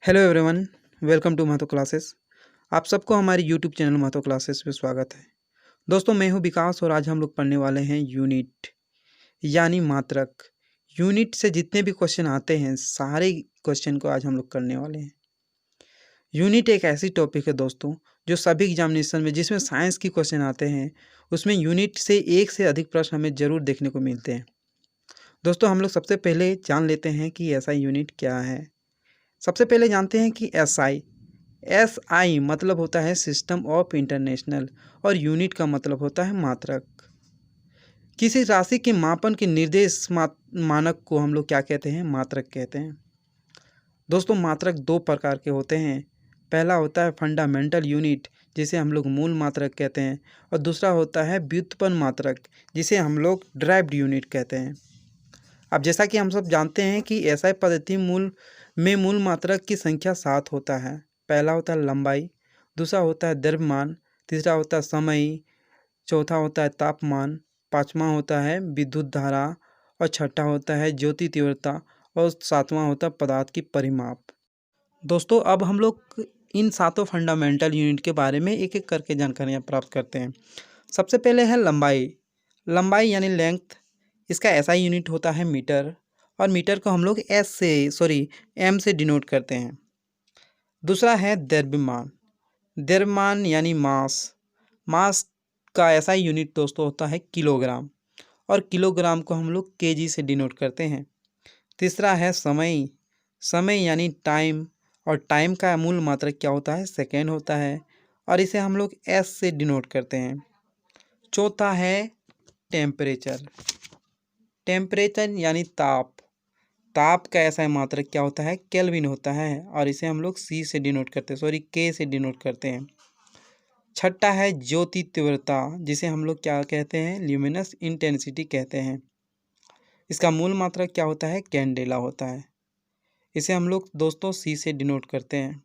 Hello everyone, welcome to Mahto classes. आप सबको हमारी यूट्यूब चैनल महतो क्लासेस में स्वागत है। दोस्तों, मैं हूं विकास और आज हम लोग पढ़ने वाले हैं यूनिट यानी मात्रक। यूनिट से जितने भी क्वेश्चन आते हैं सारे क्वेश्चन को आज हम लोग करने वाले हैं। यूनिट एक ऐसी टॉपिक है दोस्तों जो सभी एग्जामिनेशन में जिसमें साइंस की क्वेश्चन आते हैं उसमें यूनिट से एक से अधिक प्रश्न हमें ज़रूर देखने को मिलते हैं। दोस्तों, हम लोग सबसे पहले जान लेते हैं कि ऐसा यूनिट क्या है। सबसे पहले जानते हैं कि एस आई मतलब होता है सिस्टम ऑफ इंटरनेशनल और यूनिट का मतलब होता है मात्रक। किसी राशि के मापन के निर्देश मानक को हम लोग क्या कहते हैं? मात्रक कहते हैं। दोस्तों, मात्रक दो प्रकार के होते हैं। पहला होता है फंडामेंटल यूनिट जिसे हम लोग मूल मात्रक कहते हैं और दूसरा होता है व्युत्पन्न मात्रक जिसे हम लोग ड्राइव्ड यूनिट कहते हैं। अब जैसा कि हम सब जानते हैं कि एसआई पद्धति मूल मात्रक की संख्या 7 होता है। पहला होता है लंबाई, दूसरा होता है द्रव्यमान, तीसरा होता है समय, चौथा होता है तापमान, पाँचवा होता है विद्युत धारा और छठा होता है ज्योति तीव्रता और सातवां होता है पदार्थ की परिमाप। दोस्तों, अब हम लोग इन सातों फंडामेंटल यूनिट के बारे में एक एक करके जानकारियाँ प्राप्त करते हैं। सबसे पहले है लंबाई। लंबाई यानी लेंथ, इसका ऐसा यूनिट होता है मीटर और मीटर को हम लोग एम से डिनोट करते हैं। दूसरा है द्रव्यमान। द्रव्यमान यानी मास। मास का ऐसा यूनिट दोस्तों होता है किलोग्राम और किलोग्राम को हम लोग केजी से डिनोट करते हैं। तीसरा है समय। समय यानी टाइम और टाइम का मूल मात्रक क्या होता है? सेकेंड होता है और इसे हम लोग एस से डिनोट करते हैं। चौथा है टेम्परेचर। टेम्परेचर यानी ताप। ताप का ऐसा मात्रक क्या होता है? केल्विन होता है और इसे हम लोग के से डिनोट करते हैं। छठा है ज्योति तीव्रता जिसे हम लोग क्या कहते हैं? ल्यूमिनस इंटेंसिटी कहते हैं। इसका मूल मात्रक क्या होता है? कैंडेला होता है। इसे हम लोग दोस्तों सी से डिनोट करते हैं।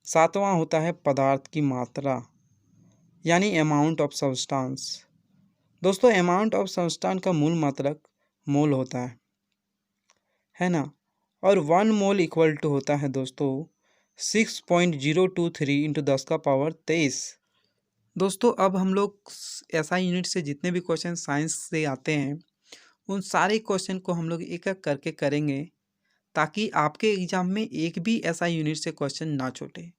सातवां होता है पदार्थ की मात्रा यानी अमाउंट ऑफ सब्सटेंस। दोस्तों, अमाउंट ऑफ सब्सटेंस का मूल मात्रक मोल होता है ना। और 1 मोल इक्वल टू होता है दोस्तों 6.023 इंटू 10⁻23। दोस्तों, अब हम लोग ऐसा यूनिट से जितने भी क्वेश्चन साइंस से आते हैं उन सारे क्वेश्चन को हम लोग एक एक करके करेंगे ताकि आपके एग्ज़ाम में एक भी ऐसा यूनिट से क्वेश्चन ना छूटे।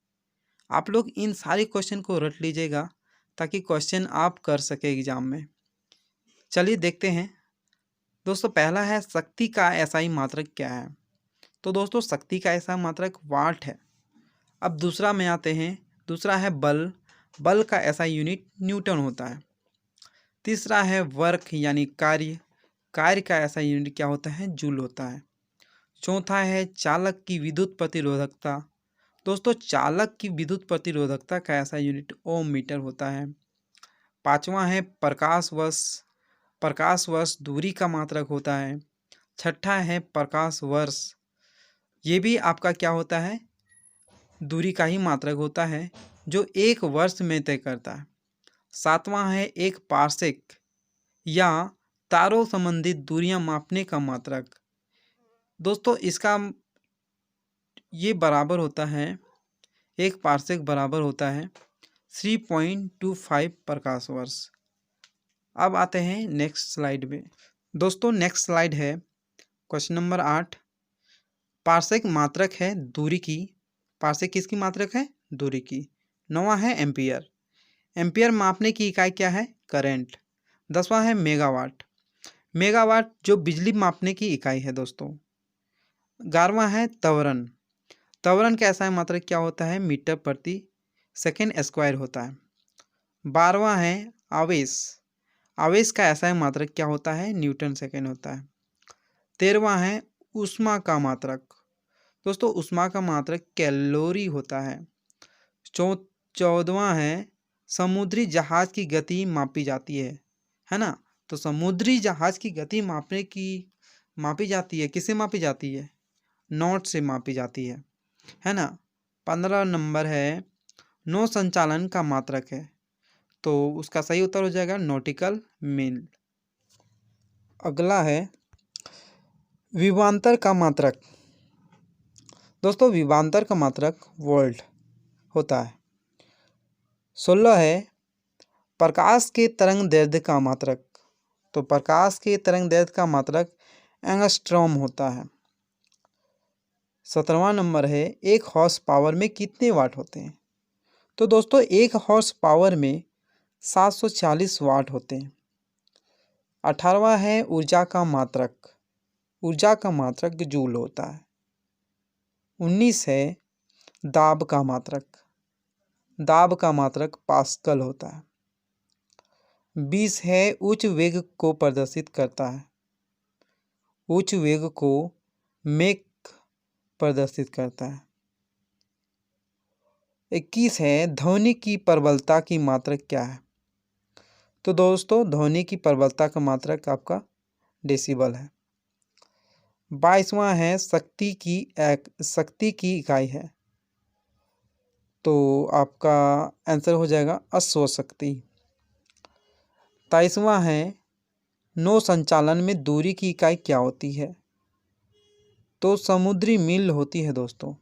आप लोग इन सारे क्वेश्चन को रट लीजिएगा ताकि क्वेश्चन आप कर सके एग्ज़ाम में। चलिए देखते हैं। दोस्तों, पहला है शक्ति का एसआई मात्रक क्या है? तो दोस्तों, शक्ति का ऐसा मात्रक वाट है। अब दूसरा में आते हैं। दूसरा है बल। बल का ऐसा यूनिट न्यूटन होता है। तीसरा है वर्क यानी कार्य। कार्य का ऐसा यूनिट क्या होता है? जूल होता है। चौथा है चालक की विद्युत प्रतिरोधकता। दोस्तों, चालक की विद्युत प्रतिरोधकता का ऐसा यूनिट ओम मीटर होता है। पांचवा है प्रकाश वर्ष। प्रकाश वर्ष दूरी का मात्रक होता है। छठा है प्रकाश वर्ष। ये भी आपका क्या होता है? दूरी का ही मात्रक होता है जो एक वर्ष में तय करता है। सातवां है एक पार्सेक या तारों संबंधित दूरियां मापने का मात्रक। दोस्तों, इसका ये बराबर होता है, एक पार्सेक बराबर होता है 3.25 प्रकाश वर्ष। अब आते हैं नेक्स्ट स्लाइड में। दोस्तों, नेक्स्ट स्लाइड है क्वेश्चन नंबर 8। पार्सेक मात्रक है दूरी की। पार्सेक किसकी मात्रक है? दूरी की। 9वां है एम्पियर। एम्पियर मापने की इकाई क्या है? करंट। 10वां है मेगावाट। मेगावाट जो बिजली मापने की इकाई है दोस्तों। 11वां है त्वरण। त्वरण का ऐसा मात्रक क्या होता है? मीटर प्रति सेकेंड स्क्वायर होता है। 12वां है आवेश। आवेश का ऐसा मात्रक क्या होता है? न्यूटन सेकेंड होता है। 13वां है ऊष्मा का मात्रक। दोस्तों, ऊष्मा का मात्रक कैलोरी होता है। 14वां है समुद्री जहाज की गति मापी जाती है ना। तो समुद्री जहाज की गति मापी जाती है, किससे मापी जाती है? नॉट से मापी जाती है ना। 15 नंबर है नौ संचालन का मात्रक है, तो उसका सही उत्तर हो जाएगा नॉटिकल मील। अगला है विभवांतर का मात्रक। दोस्तों विभवांतर का मात्रक वोल्ट होता है। 16 है प्रकाश के तरंग दैर्ध्य का मात्रक। तो प्रकाश के तरंग दैर्ध्य का मात्रक एंगस्ट्रॉम होता है। 17वां नंबर है एक हॉर्स पावर में कितने वाट होते हैं। तो दोस्तों एक हॉर्स पावर में 740 वाट होते हैं। 18वां है ऊर्जा का मात्रक। ऊर्जा का मात्रक जूल होता है। 19 है दाब का मात्रक। दाब का मात्रक पास्कल होता है। 20 है उच्च वेग को प्रदर्शित करता है। उच्च वेग को मेक प्रदर्शित करता है। 21 है ध्वनि की प्रबलता की मात्रक क्या है। तो दोस्तों ध्वनि की प्रबलता का मात्रक आपका डेसिबल है। 22वां है शक्ति की इकाई है। तो आपका आंसर हो जाएगा अश्व शक्ति। 23वां है नौ संचालन में दूरी की इकाई क्या होती है। तो समुद्री मील होती है दोस्तों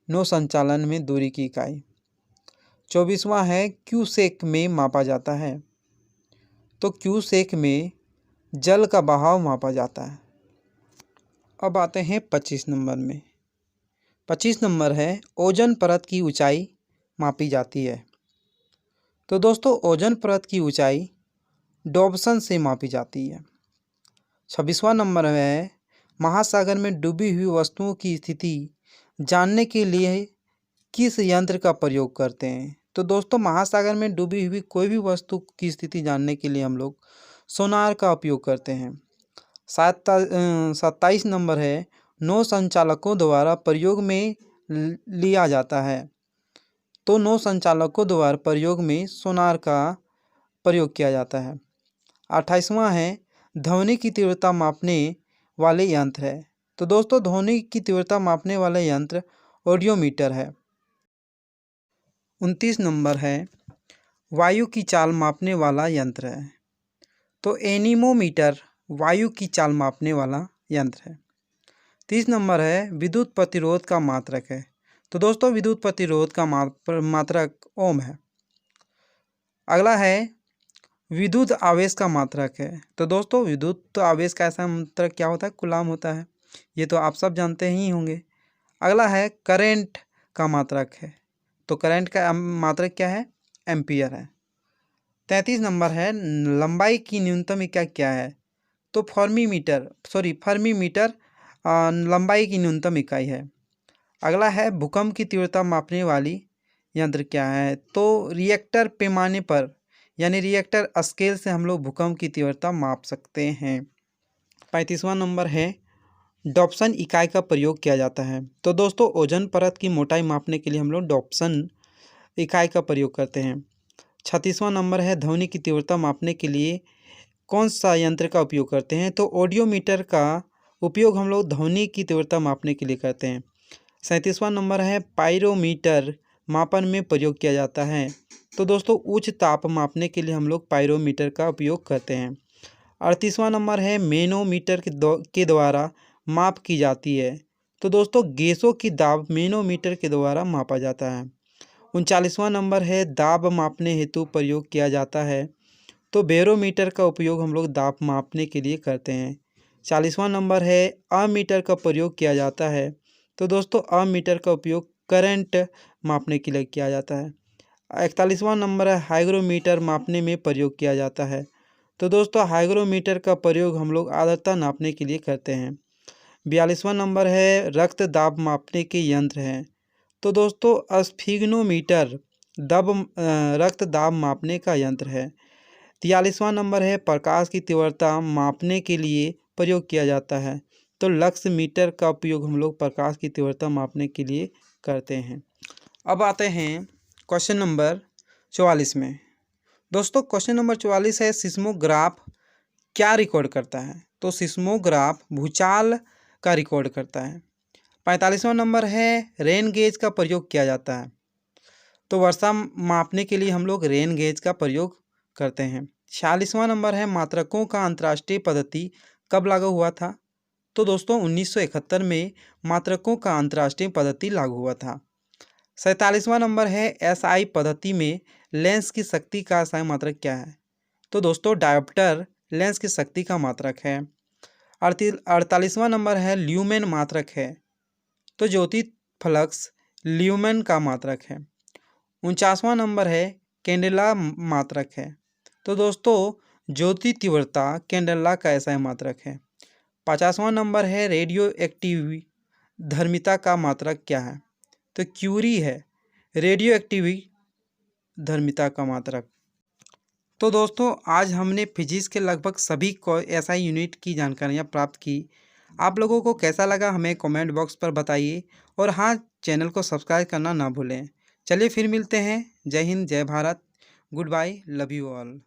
नौ संचालन में दूरी की इकाई। 24वां है क्यूसेक में मापा जाता है। तो क्यूसेक में जल का बहाव मापा जाता है। अब आते हैं 25 नंबर में। 25 नंबर है ओजोन परत की ऊंचाई मापी जाती है। तो दोस्तों ओजोन परत की ऊंचाई डॉब्सन से मापी जाती है। 26वां नंबर है महासागर में डूबी हुई वस्तुओं की स्थिति जानने के लिए किस यंत्र का प्रयोग करते हैं। तो दोस्तों महासागर में डूबी हुई कोई भी वस्तु की स्थिति जानने के लिए हम लोग सोनार का उपयोग करते हैं। 27 नंबर है नौ संचालकों द्वारा प्रयोग में लिया जाता है। तो नौ संचालकों द्वारा प्रयोग में सोनार का प्रयोग किया जाता है। 28वां है ध्वनि की तीव्रता मापने वाले यंत्र है। तो दोस्तों ध्वनि की तीव्रता मापने वाला यंत्र ऑडियोमीटर है। 29 नंबर है वायु की चाल मापने वाला यंत्र है। तो एनीमोमीटर वायु की चाल मापने वाला यंत्र है। 30 नंबर है विद्युत प्रतिरोध का मात्रक है। तो दोस्तों विद्युत प्रतिरोध का मात्रक ओम है। अगला है विद्युत आवेश का मात्रक है। तो दोस्तों विद्युत आवेश का ऐसा मात्रक क्या होता है कूलाम होता है। ये तो आप सब जानते ही होंगे। अगला है करंट का मात्रक है। तो करंट का मात्रक क्या है एम्पियर है। 33 नंबर है लंबाई की न्यूनतम इकाई क्या है। तो फर्मीमीटर लंबाई की न्यूनतम इकाई है। अगला है भूकंप की तीव्रता मापने वाली यंत्र क्या है। तो रिएक्टर पैमाने पर यानी रिएक्टर स्केल से हम लोग भूकंप की तीव्रता माप सकते हैं। 35वां नंबर है डॉप्सन इकाई का प्रयोग किया जाता है। तो दोस्तों ओजोन परत की मोटाई मापने के लिए हम लोग डॉप्सन इकाई का प्रयोग करते हैं। 36वां नंबर है ध्वनि की तीव्रता मापने के लिए कौन सा यंत्र का उपयोग करते हैं। तो ऑडियोमीटर का उपयोग हम लोग ध्वनि की तीव्रता मापने के लिए करते हैं। 37वां नंबर है पायरोमीटर मापन में प्रयोग किया जाता है। तो दोस्तों उच्च ताप मापने के लिए हम लोग पायरोमीटर का उपयोग करते हैं। 38वां नंबर है मैनोमीटर के द्वारा माप की जाती है। तो दोस्तों गैसों की दाब मैनोमीटर के द्वारा मापा जाता है। 39वां नंबर है दाब मापने हेतु प्रयोग किया जाता है। तो बैरोमीटर का उपयोग हम लोग दाब मापने के लिए करते हैं। 40वां नंबर है अमीटर का प्रयोग किया जाता है। तो दोस्तों अमीटर का उपयोग करंट मापने के लिए किया जाता है। 41वां नंबर है हाइग्रोमीटर मापने में प्रयोग किया जाता है। तो दोस्तों हाइग्रोमीटर का प्रयोग हम लोग आर्द्रता नापने के लिए करते हैं। 42वां नंबर है रक्त दाब मापने के यंत्र हैं। तो दोस्तों स्फिग्नोमीटर रक्त दाब मापने का यंत्र है। 43वां नंबर है प्रकाश की तीव्रता मापने के लिए प्रयोग किया जाता है। तो लक्स मीटर का उपयोग हम लोग प्रकाश की तीव्रता मापने के लिए करते हैं। अब आते हैं क्वेश्चन नंबर 44 में। दोस्तों क्वेश्चन नंबर 44 है सिस्मोग्राफ क्या रिकॉर्ड करता है। तो सिस्मोग्राफ भूचाल का रिकॉर्ड करता है। 45वां नंबर है रेन गेज का प्रयोग किया जाता है। तो वर्षा मापने के लिए हम लोग रेन गेज का प्रयोग करते हैं। 46वां नंबर है मात्रकों का अंतर्राष्ट्रीय पद्धति कब लागू हुआ था। तो दोस्तों 1971 में मात्रकों का अंतर्राष्ट्रीय पद्धति लागू हुआ था। 47वां नंबर है एसआई पद्धति में लेंस की शक्ति का एसआई मात्रक क्या है? तो दोस्तों डायोप्टर लेंस की शक्ति का मात्रक है। 48वां नंबर है ल्यूमेन मात्रक है, तो ज्योति फ्लक्स ल्यूमेन का मात्रक है। 49वां नंबर है कैंडेला मात्रक है, तो दोस्तों ज्योति तीव्रता कैंडेला का ऐसा मात्रक है। 50वां नंबर है रेडियो एक्टिव धर्मिता का मात्रक क्या है? तो क्यूरी है रेडियो एक्टिव धर्मिता का मात्रक। तो दोस्तों आज हमने फिजिक्स के लगभग सभी को एसआई यूनिट की जानकारियाँ प्राप्त की। आप लोगों को कैसा लगा हमें कमेंट बॉक्स पर बताइए, और हाँ, चैनल को सब्सक्राइब करना ना भूलें। चलिए फिर मिलते हैं। जय हिंद, जय Bharat, good bye, love you all.